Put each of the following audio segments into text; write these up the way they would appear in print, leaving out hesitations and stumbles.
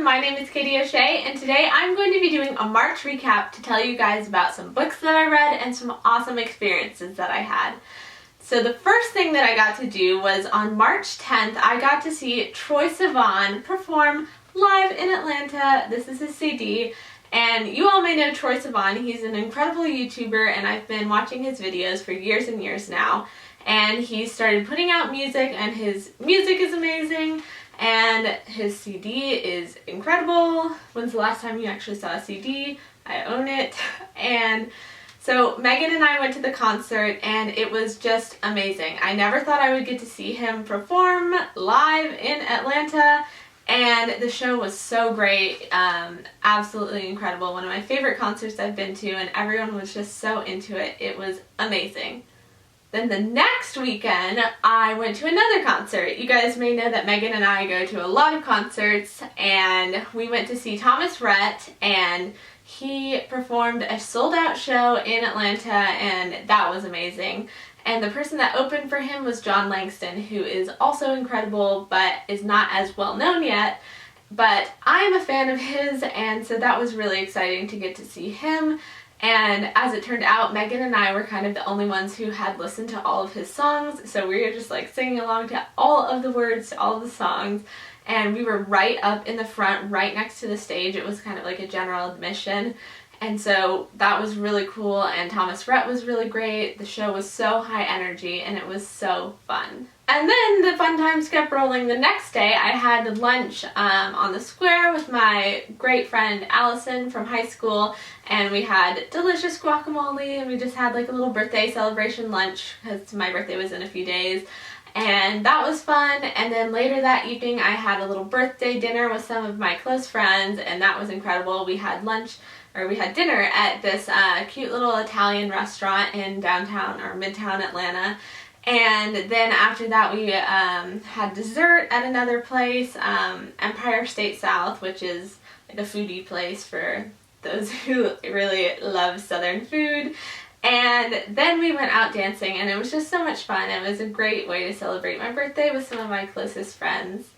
everyone, my name is Katie O'Shea and today I'm going to be doing a March recap to tell you guys about some books that I read and some awesome experiences that I had. So the first thing that I got to do was on March 10th, I got to see Troye Sivan perform live in Atlanta. This is his CD, and you all may know Troye Sivan. He's an incredible YouTuber and I've been watching his videos for years and years now. And he started putting out music and his music is amazing. And his CD is incredible. When's the last time you actually saw a CD? I own it. And so Megan and I went to the concert and it was just amazing. I never thought I would get to see him perform live in Atlanta, and the show was so great. Absolutely incredible. One of my favorite concerts I've been to, and everyone was just so into it. It was amazing. Then the next weekend, I went to another concert. You guys may know that Megan and I go to a lot of concerts, and we went to see Thomas Rhett, and he performed a sold-out show in Atlanta, and that was amazing. And the person that opened for him was John Langston, who is also incredible, but is not as well known yet. But I'm a fan of his, and so that was really exciting to get to see him. And as it turned out, Megan and I were kind of the only ones who had listened to all of his songs, so we were just like singing along to all of the words to all of the songs, and we were right up in the front, right next to the stage. It was kind of like a general admission, and so that was really cool, and Thomas Rhett was really great. The show was so high energy, and it was so fun. And then the fun times kept rolling. The next day I had lunch on the square with my great friend Allison from high school, and we had delicious guacamole, and we just had like a little birthday celebration lunch because my birthday was in a few days, and that was fun. And then later that evening I had a little birthday dinner with some of my close friends, and that was incredible. We had dinner at this cute little Italian restaurant in downtown or midtown Atlanta. And then after that we had dessert at another place, Empire State South, which is like a foodie place for those who really love Southern food. And then we went out dancing, and it was just so much fun. It was a great way to celebrate my birthday with some of my closest friends.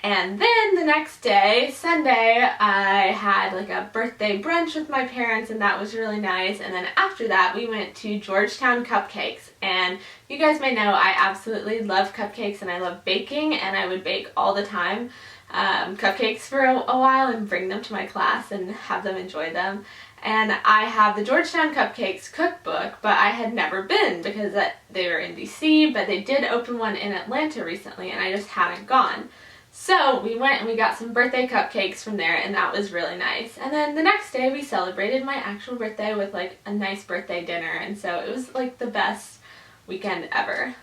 And then the next day, Sunday, I had like a birthday brunch with my parents, and that was really nice. And then after that, we went to Georgetown Cupcakes. And you guys may know I absolutely love cupcakes, and I love baking, and I would bake all the time cupcakes for a while and bring them to my class and have them enjoy them. And I have the Georgetown Cupcakes cookbook, but I had never been because they were in DC, but they did open one in Atlanta recently, and I just hadn't gone. So we went and we got some birthday cupcakes from there, and that was really nice. And then the next day we celebrated my actual birthday with like a nice birthday dinner, and so it was like the best weekend ever.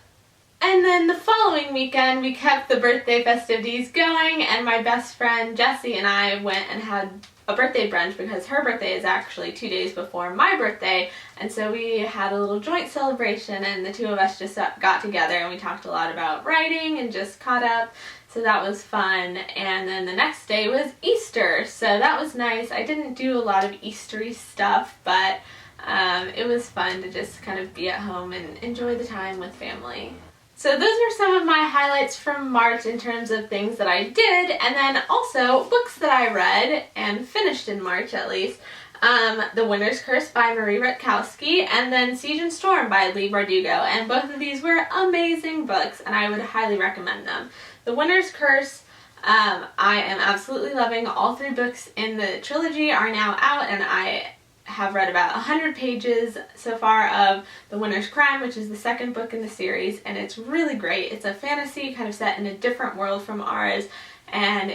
And then the following weekend we kept the birthday festivities going, and my best friend Jessie and I went and had a birthday brunch because her birthday is actually 2 days before my birthday, and so we had a little joint celebration, and the two of us just got together and we talked a lot about writing and just caught up, so that was fun. And then the next day was Easter, so that was nice. I didn't do a lot of Eastery stuff, but it was fun to just kind of be at home and enjoy the time with family. So those are some of my highlights from March in terms of things that I did, and then also books that I read and finished in March at least. The Winter's Curse by Marie Rutkowski, and then Siege and Storm by Leigh Bardugo, and both of these were amazing books and I would highly recommend them. The Winter's Curse, I am absolutely loving. All 3 books in the trilogy are now out, and I have read about 100 pages so far of The Winter's Crime, which is the second book in the series, and it's really great. It's a fantasy kind of set in a different world from ours, and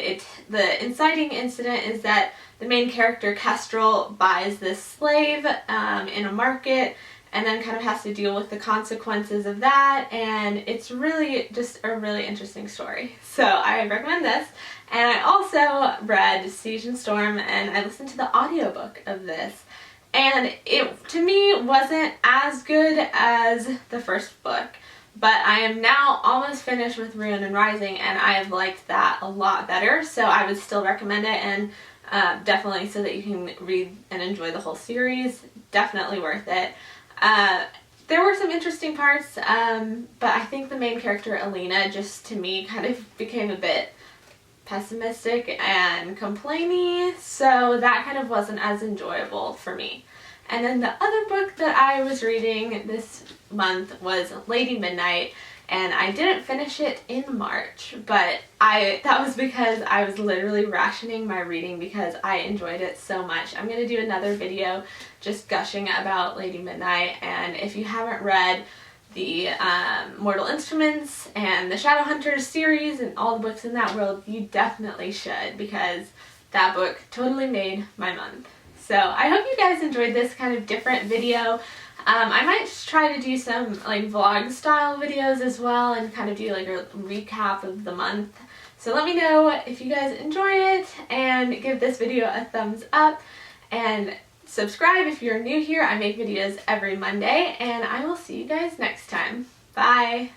the inciting incident is that the main character Kestrel buys this slave in a market, and then kind of has to deal with the consequences of that, and it's really just a really interesting story. So I recommend this. And I also read Siege and Storm, and I listened to the audiobook of this, and it to me wasn't as good as the first book, but I am now almost finished with Ruin and Rising, and I have liked that a lot better, so I would still recommend it, and definitely so that you can read and enjoy the whole series. Definitely worth it. There were some interesting parts, but I think the main character, Alina, just to me kind of became a bit pessimistic and complainy, so that kind of wasn't as enjoyable for me. And then the other book that I was reading this month was Lady Midnight, and I didn't finish it in March, but that was because I was literally rationing my reading because I enjoyed it so much. I'm going to do another video just gushing about Lady Midnight, and if you haven't read the Mortal Instruments and the Shadowhunters series and all the books in that world, you definitely should, because that book totally made my month. So I hope you guys enjoyed this kind of different video. I might just try to do some like vlog style videos as well and kind of do like a recap of the month. So let me know if you guys enjoy it, and give this video a thumbs up and subscribe if you're new here. I make videos every Monday, and I will see you guys next time. Bye!